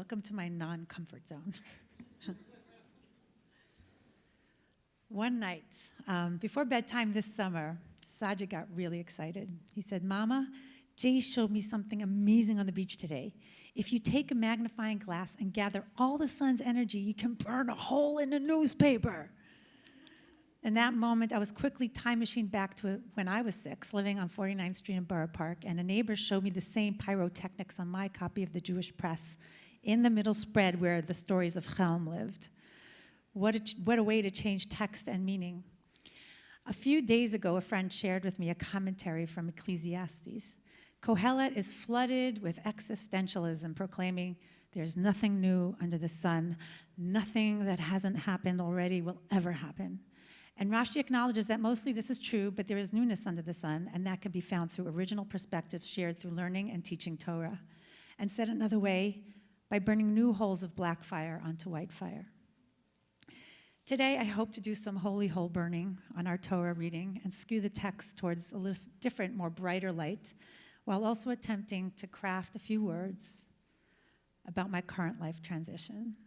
Welcome to my non-comfort zone. One night, before bedtime this summer, Sajid got really excited. He said, "Mama, Jay showed me something amazing on the beach today. If you take a magnifying glass and gather all the sun's energy, you can burn a hole in a newspaper." In that moment, I was quickly time machined back to when I was 6, living on 49th Street in Borough Park, and a neighbor showed me the same pyrotechnics on my copy of the Jewish Press in the middle spread where the stories of Chelm lived. What a way to change text and meaning. A few days ago, a friend shared with me a commentary from Ecclesiastes. Kohelet is flooded with existentialism, proclaiming there's nothing new under the sun, nothing that hasn't happened already will ever happen. And Rashi acknowledges that mostly this is true, but there is newness under the sun, and that can be found through original perspectives shared through learning and teaching Torah. And said another way, by burning new holes of black fire onto white fire. Today, I hope to do some holy hole burning on our Torah reading and skew the text towards a little different, more brighter light, while also attempting to craft a few words about my current life transition.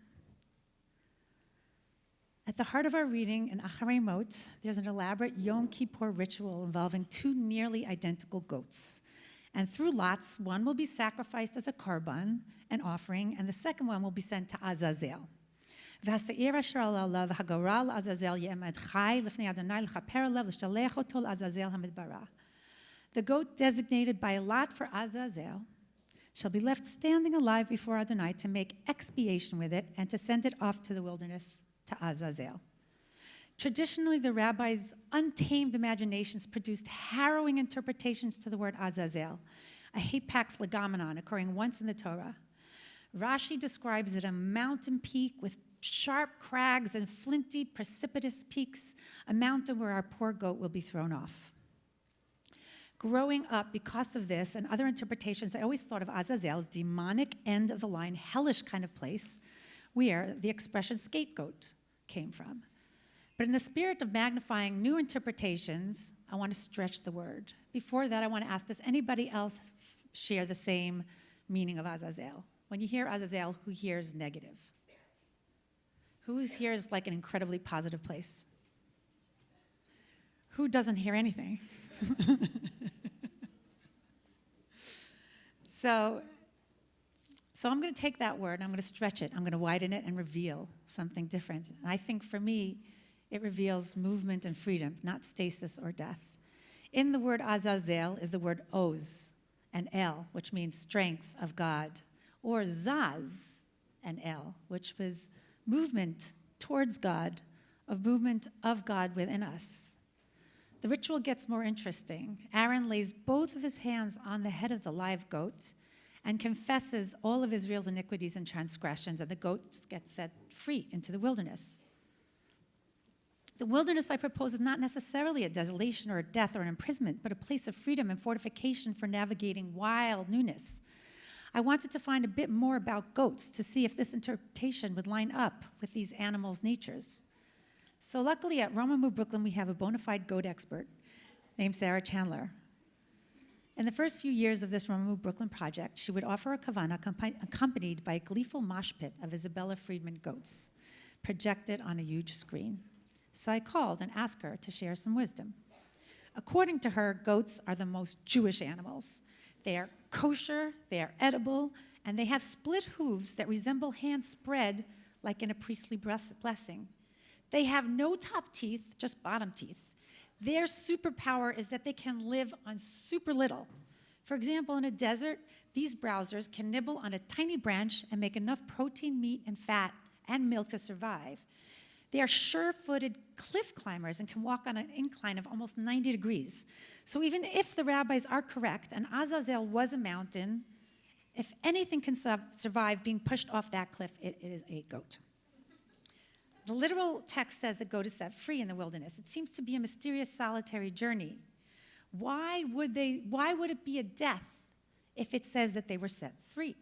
At the heart of our reading in Acharei Mot, there's an elaborate Yom Kippur ritual involving 2 nearly identical goats. And through lots, one will be sacrificed as a korban, an offering, and the second one will be sent to Azazel. The goat designated by lot for Azazel shall be left standing alive before Adonai to make expiation with it and to send it off to the wilderness to Azazel. Traditionally, the rabbis' untamed imaginations produced harrowing interpretations to the word Azazel, a hapax legomenon occurring once in the Torah. Rashi describes it a mountain peak with sharp crags and flinty, precipitous peaks, a mountain where our poor goat will be thrown off. Growing up, because of this and other interpretations, I always thought of Azazel as demonic, end of the line, hellish kind of place where the expression scapegoat came from. But in the spirit of magnifying new interpretations, I want to stretch the word. Before that, I want to ask, does anybody else share the same meaning of Azazel? When you hear Azazel, who hears negative? Who hears like an incredibly positive place? Who doesn't hear anything? So I'm going to take that word, and I'm going to stretch it. I'm going to widen it and reveal something different. And I think for me, it reveals movement and freedom, not stasis or death. In the word Azazel is the word Oz and El, which means strength of God, or Zaz and El, which was movement towards God, of movement of God within us. The ritual gets more interesting. Aaron lays both of his hands on the head of the live goat and confesses all of Israel's iniquities and transgressions, and the goat gets set free into the wilderness. The wilderness, I propose, is not necessarily a desolation or a death or an imprisonment, but a place of freedom and fortification for navigating wild newness. I wanted to find a bit more about goats to see if this interpretation would line up with these animals' natures. So luckily at Romamu Brooklyn, we have a bona fide goat expert named Sarah Chandler. In the first few years of this Romamu Brooklyn project, she would offer a kavana accompanied by a gleeful mosh pit of Isabella Friedman goats, projected on a huge screen. So I called and asked her to share some wisdom. According to her, goats are the most Jewish animals. They are kosher, they are edible, and they have split hooves that resemble hands spread like in a priestly blessing. They have no top teeth, just bottom teeth. Their superpower is that they can live on super little. For example, in a desert, these browsers can nibble on a tiny branch and make enough protein, meat, and fat and milk to survive. They are sure-footed cliff climbers and can walk on an incline of almost 90 degrees. So even if the rabbis are correct and Azazel was a mountain, if anything can survive being pushed off that cliff, it is a goat. The literal text says the goat is set free in the wilderness. It seems to be a mysterious, solitary journey. Why would it be a death if it says that they were set free?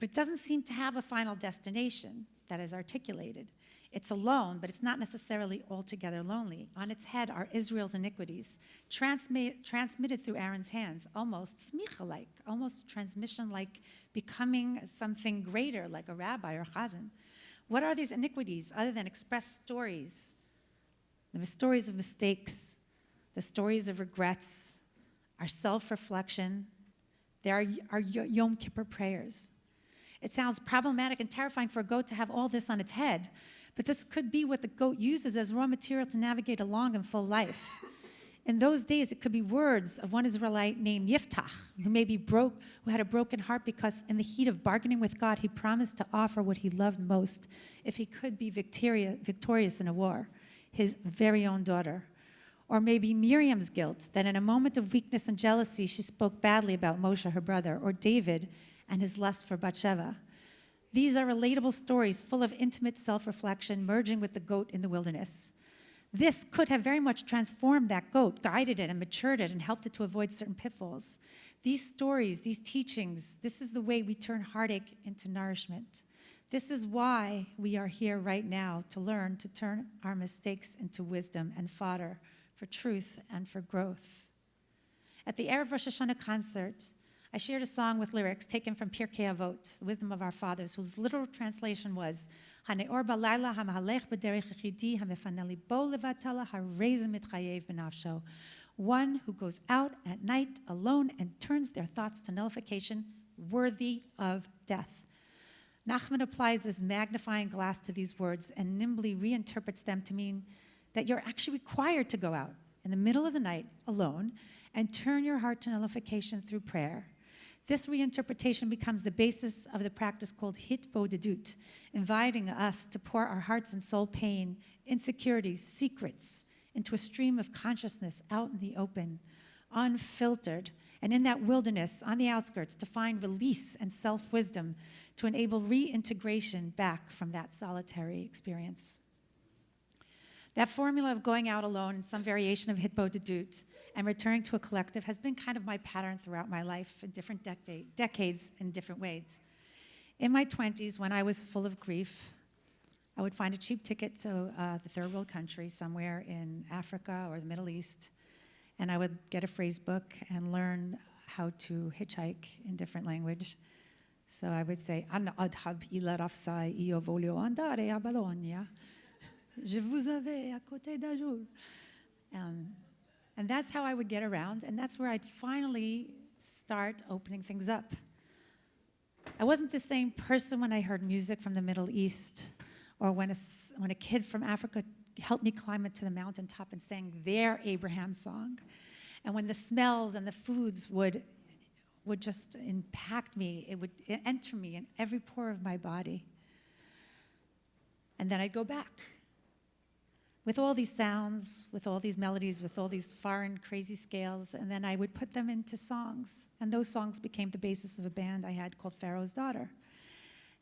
But it doesn't seem to have a final destination that is articulated. It's alone, but it's not necessarily altogether lonely. On its head are Israel's iniquities, transmitted through Aaron's hands, almost smicha-like, almost transmission-like, becoming something greater, like a rabbi or chazan. What are these iniquities other than expressed stories? The stories of mistakes, the stories of regrets, our self-reflection. There are our Yom Kippur prayers. It sounds problematic and terrifying for a goat to have all this on its head, but this could be what the goat uses as raw material to navigate a long and full life. In those days, it could be words of one Israelite named Yiftach, who had a broken heart because in the heat of bargaining with God, he promised to offer what he loved most if he could be victorious in a war, his very own daughter. Or maybe Miriam's guilt, that in a moment of weakness and jealousy, she spoke badly about Moshe, her brother, or David and his lust for Bathsheba. These are relatable stories full of intimate self-reflection, merging with the goat in the wilderness. This could have very much transformed that goat, guided it and matured it and helped it to avoid certain pitfalls. These stories, these teachings, this is the way we turn heartache into nourishment. This is why we are here right now, to learn to turn our mistakes into wisdom and fodder for truth and for growth. At the Erev Rosh Hashanah concert, I shared a song with lyrics taken from Pirkei Avot, the wisdom of our fathers, whose literal translation was, "Haneor balayla hamahalech b'derech echidi hamefaneli bo levatala harezim mitchayev b'nafsho." One who goes out at night alone and turns their thoughts to nullification, worthy of death. Nachman applies this magnifying glass to these words and nimbly reinterprets them to mean that you're actually required to go out in the middle of the night alone and turn your heart to nullification through prayer. This reinterpretation becomes the basis of the practice called hitbodedut, inviting us to pour our hearts and soul pain, insecurities, secrets into a stream of consciousness out in the open, unfiltered, and in that wilderness, on the outskirts, to find release and self-wisdom to enable reintegration back from that solitary experience. That formula of going out alone in some variation of hitbodedut and returning to a collective has been kind of my pattern throughout my life in different decades in different ways. In my 20s, when I was full of grief, I would find a cheap ticket to the third world country somewhere in Africa or the Middle East, and I would get a phrase book and learn how to hitchhike in different language. So I would say, "An adhab ila rafsai io voglio andare a Bologna. Je vous avais à côté d'un jour." And that's how I would get around, and that's where I'd finally start opening things up. I wasn't the same person when I heard music from the Middle East, or when a kid from Africa helped me climb into the mountaintop and sang their Abraham song, and when the smells and the foods would just impact me. It would enter me in every pore of my body. And then I'd go back with all these sounds, with all these melodies, with all these foreign crazy scales, and then I would put them into songs. And those songs became the basis of a band I had called Pharaoh's Daughter.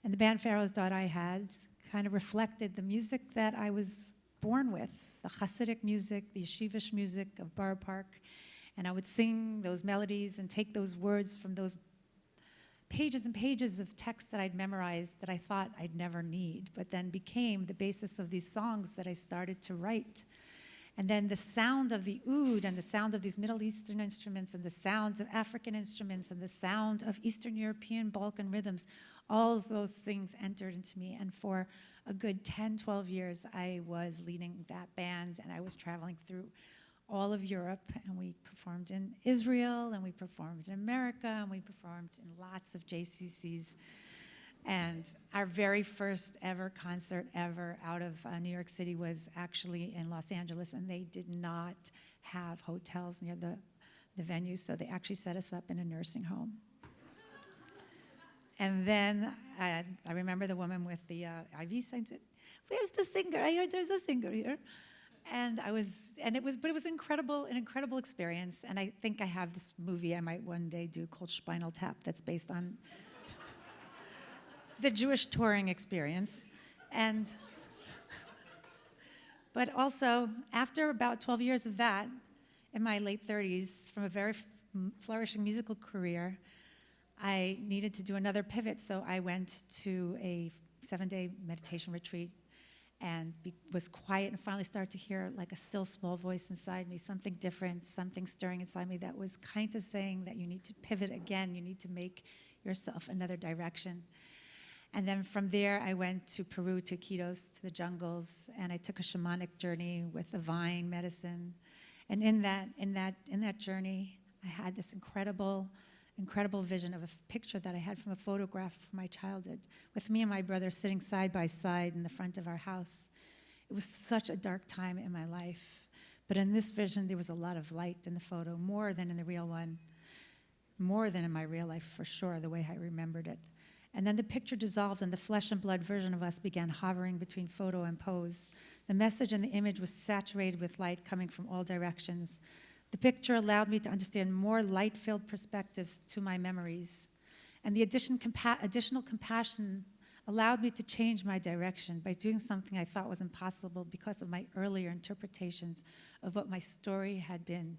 And the band Pharaoh's Daughter I had kind of reflected the music that I was born with, the Hasidic music, the yeshivish music of Borough Park. And I would sing those melodies and take those words from those pages and pages of text that I'd memorized that I thought I'd never need, but then became the basis of these songs that I started to write. And then the sound of the oud and the sound of these Middle Eastern instruments and the sound of African instruments and the sound of Eastern European Balkan rhythms, all those things entered into me. And for a good 10, 12 years, I was leading that band, and I was traveling through all of Europe, and we performed in Israel, and we performed in America, and we performed in lots of JCCs. And our very first ever concert ever out of New York City was actually in Los Angeles, and they did not have hotels near the venue, so they actually set us up in a nursing home. And then I remember the woman with the IV sign said, "Where's the singer? I heard there's a singer here." It was incredible, an incredible experience. And I think I have this movie I might one day do called Spinal Tap that's based on the Jewish touring experience. But also, after about 12 years of that, in my late 30s, from a very flourishing musical career, I needed to do another pivot. So I went to a 7-day meditation retreat. and was quiet and finally started to hear like a still small voice inside me, something different, something stirring inside me that was kind of saying that you need to pivot again, you need to make yourself another direction. And then from there, I went to Peru, to Iquitos, to the jungles, and I took a shamanic journey with the vine medicine. And in that journey, I had this incredible vision of a picture that I had from a photograph from my childhood, with me and my brother sitting side by side in the front of our house. It was such a dark time in my life, but in this vision, there was a lot of light in the photo, more than in the real one, more than in my real life, for sure, the way I remembered it. And then the picture dissolved and the flesh and blood version of us began hovering between photo and pose. The message in the image was saturated with light coming from all directions. The picture allowed me to understand more light-filled perspectives to my memories. And the additional compassion allowed me to change my direction by doing something I thought was impossible because of my earlier interpretations of what my story had been.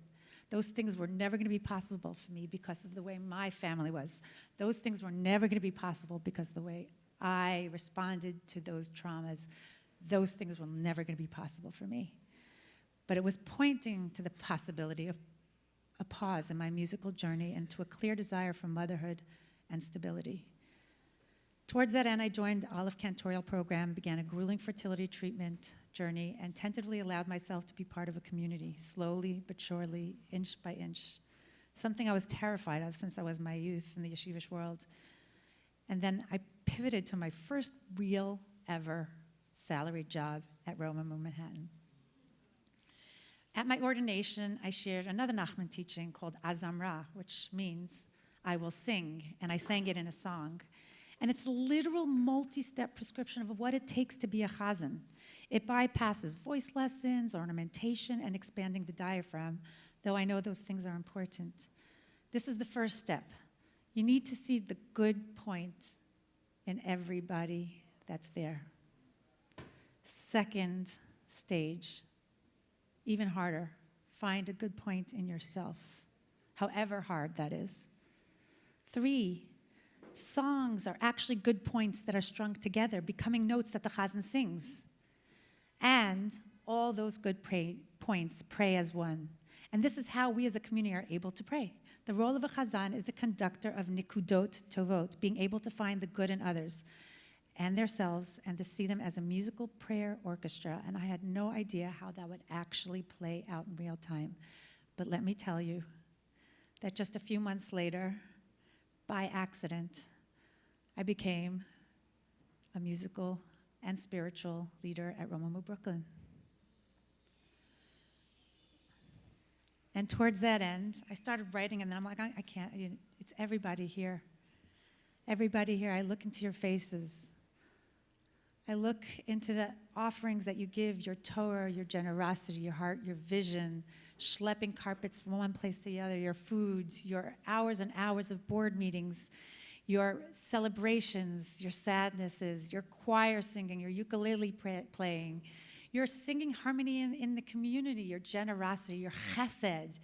Those things were never going to be possible for me because of the way my family was. Those things were never going to be possible because of the way I responded to those traumas. Those things were never going to be possible for me. But it was pointing to the possibility of a pause in my musical journey and to a clear desire for motherhood and stability. Towards that end, I joined the Olive Cantorial program, began a grueling fertility treatment journey, and tentatively allowed myself to be part of a community, slowly but surely, inch by inch. Something I was terrified of since I was my youth in the yeshivish world. And then I pivoted to my first real ever salaried job at Romamu Manhattan. At my ordination, I shared another Nachman teaching called Azamra, which means I will sing, and I sang it in a song. And it's a literal multi-step prescription of what it takes to be a chazan. It bypasses voice lessons, ornamentation, and expanding the diaphragm, though I know those things are important. This is the first step. You need to see the good point in everybody that's there. Second stage, even harder, find a good point in yourself, however hard that is. 3, songs are actually good points that are strung together, becoming notes that the chazan sings. And all those good points pray as one. And this is how we as a community are able to pray. The role of a chazan is the conductor of nikudot tovot, being able to find the good in others and themselves and to see them as a musical prayer orchestra. And I had no idea how that would actually play out in real time. But let me tell you that just a few months later, by accident, I became a musical and spiritual leader at Romamu Brooklyn. And towards that end, I started writing, and then I'm like, I can't, it's everybody here. Everybody here, I look into your faces. I look into the offerings that you give, your Torah, your generosity, your heart, your vision, schlepping carpets from one place to the other, your foods, your hours and hours of board meetings, your celebrations, your sadnesses, your choir singing, your ukulele playing, your singing harmony in the community, your generosity, your chesed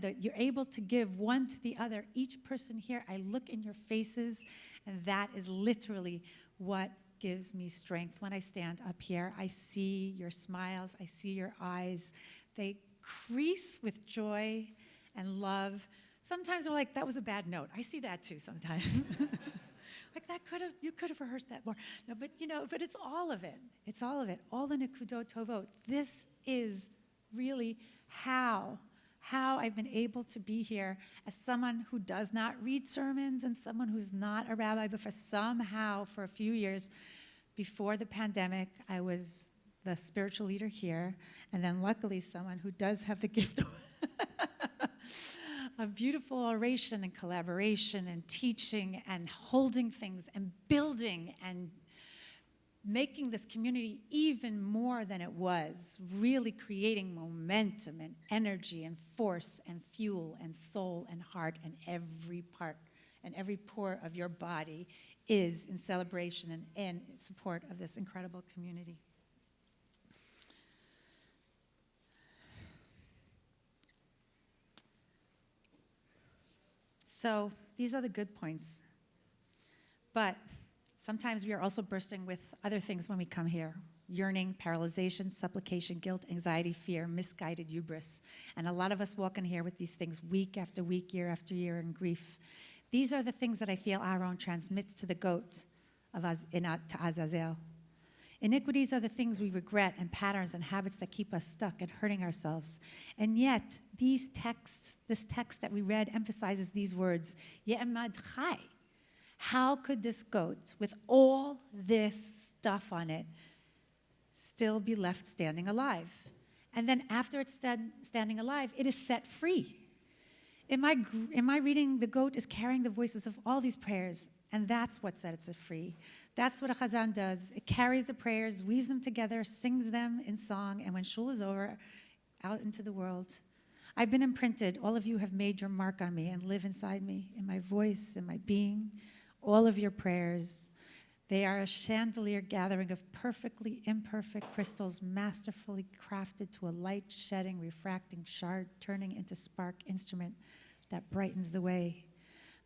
that you're able to give one to the other. Each person here, I look in your faces, and that is literally what gives me strength. When I stand up here, I see your smiles, I see your eyes. They crease with joy and love. Sometimes we're like, that was a bad note. I see that too sometimes. Like you could have rehearsed that more. No, but it's all of it. It's all of it. All the nikudot tovot. This is really how I've been able to be here as someone who does not read sermons and someone who's not a rabbi, but for a few years before the pandemic, I was the spiritual leader here, and then luckily someone who does have the gift of beautiful oration and collaboration and teaching and holding things and building and making this community even more than it was, really creating momentum and energy and force and fuel and soul and heart, and every part and every pore of your body is in celebration and in support of this incredible community. So these are the good points. But sometimes we are also bursting with other things when we come here. yearning, paralyzation, supplication, guilt, anxiety, fear, misguided hubris. And a lot of us walk in here with these things week after week, year after year in grief. These are the things that I feel Aaron transmits to the goat to Azazel. Iniquities are the things we regret and patterns and habits that keep us stuck and hurting ourselves. And yet, this text that we read emphasizes these words, Ye'emad chai. How could this goat, with all this stuff on it, still be left standing alive? And then after it's standing alive, it is set free. In my reading, the goat is carrying the voices of all these prayers, and that's what sets it free. That's what a Hazzan does. It carries the prayers, weaves them together, sings them in song, and when shul is over, out into the world. I've been imprinted. All of you have made your mark on me and live inside me, in my voice, in my being. All of your prayers, they are a chandelier gathering of perfectly imperfect crystals, masterfully crafted to a light-shedding, refracting shard, turning into spark instrument that brightens the way.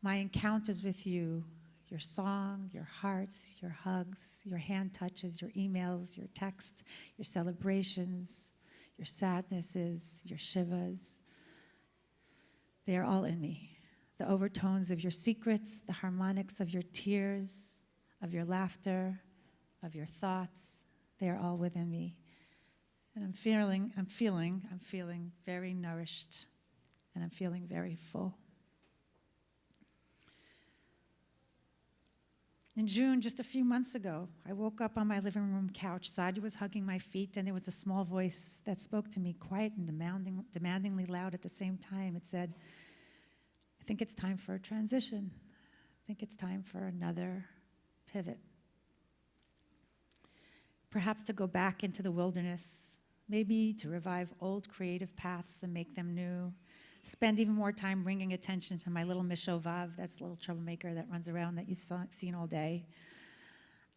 My encounters with you, your song, your hearts, your hugs, your hand touches, your emails, your texts, your celebrations, your sadnesses, your shivas, they are all in me. The overtones of your secrets, the harmonics of your tears, of your laughter, of your thoughts, they are all within me. And I'm feeling very nourished, and I'm feeling very full. In June, just a few months ago, I woke up on my living room couch. Sadia was hugging my feet, and there was a small voice that spoke to me, quiet and demandingly loud at the same time. It said, I think it's time for a transition. I think it's time for another pivot. Perhaps to go back into the wilderness, maybe to revive old creative paths and make them new. Spend even more time bringing attention to my little Mishovav, that's the little troublemaker that runs around that you've seen all day.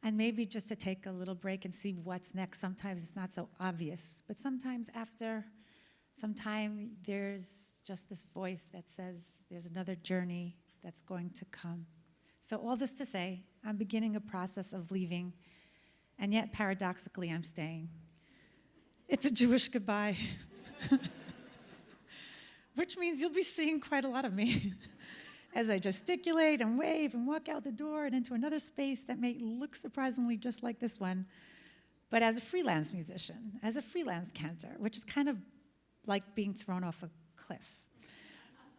And maybe just to take a little break and see what's next. Sometimes it's not so obvious, but sometimes after some time, there's just this voice that says there's another journey that's going to come. So all this to say, I'm beginning a process of leaving, and yet paradoxically, I'm staying. It's a Jewish goodbye. Which means you'll be seeing quite a lot of me as I gesticulate and wave and walk out the door and into another space that may look surprisingly just like this one, but as a freelance musician, as a freelance cantor, which is kind of like being thrown off a cliff.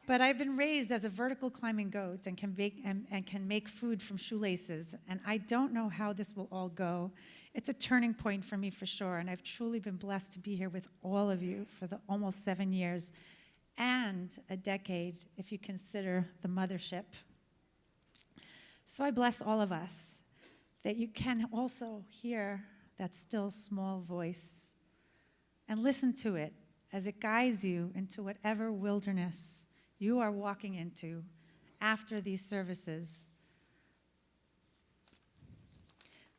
But I've been raised as a vertical climbing goat and can make food from shoelaces, and I don't know how this will all go. It's a turning point for me for sure, and I've truly been blessed to be here with all of you for the almost 7 years and a decade, if you consider the mothership. So I bless all of us that you can also hear that still small voice and listen to it as it guides you into whatever wilderness you are walking into after these services.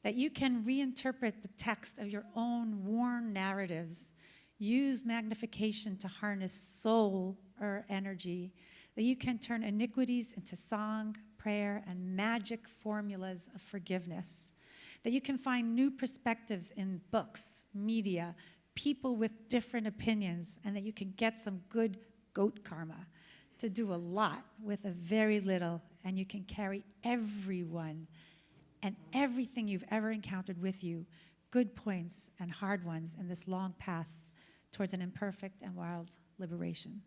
That you can reinterpret the text of your own worn narratives, use magnification to harness soul or energy, that you can turn iniquities into song, prayer, and magic formulas of forgiveness, that you can find new perspectives in books, media, people with different opinions, and that you can get some good goat karma to do a lot with a very little, and you can carry everyone and everything you've ever encountered with you, good points and hard ones, in this long path towards an imperfect and wild liberation.